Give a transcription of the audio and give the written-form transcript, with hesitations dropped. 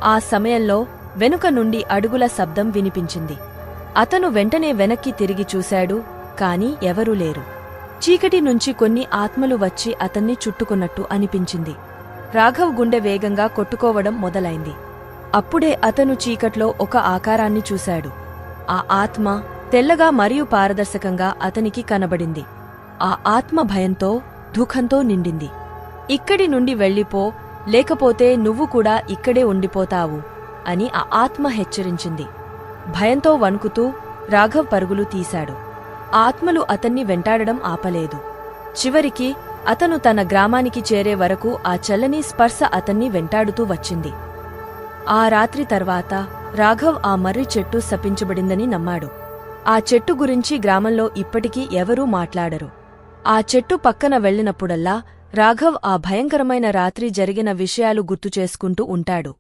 ఆ సమయంలో వెనుక నుండి అడుగుల శబ్దం వినిపించింది. అతను వెంటనే వెనక్కి తిరిగి చూశాడు, కాని ఎవరూ లేరు. చీకటి నుంచి కొన్ని ఆత్మలు వచ్చి అతన్ని చుట్టుకున్నట్టు అనిపించింది. రాఘవ్ గుండె వేగంగా కొట్టుకోవడం మొదలైంది. అప్పుడే అతను చీకట్లో ఒక ఆకారాన్ని చూశాడు. ఆ ఆత్మ తెల్లగా మరియు పారదర్శకంగా అతనికి కనబడింది. ఆ ఆత్మ భయంతో, దుఃఖంతో నిండింది. ఇక్కడి నుండి వెళ్ళిపో, లేకపోతే నువ్వు కూడా ఇక్కడే ఉండిపోతావు అని ఆ ఆత్మ హెచ్చరించింది. భయంతో వణుకుతూ రాఘవ్ పరుగులు తీశాడు. ఆత్మలు అతన్ని వెంటాడడం ఆపలేదు. చివరికి అతను తన గ్రామానికి చేరే వరకు ఆ చల్లని స్పర్శ అతన్ని వెంటాడుతూ వచ్చింది. ఆ రాత్రి తర్వాత రాఘవ్ ఆ మర్రి చెట్టు శపించబడిందని నమ్మాడు. ఆ చెట్టు గురించి గ్రామంలో ఇప్పటికీ ఎవరూ మాట్లాడరు. ఆ చెట్టు పక్కన వెళ్ళినప్పుడల్లా రాఘవ్ ఆ భయంకరమైన రాత్రి జరిగిన విషయాలు గుర్తుచేసుకుంటూ ఉంటాడు.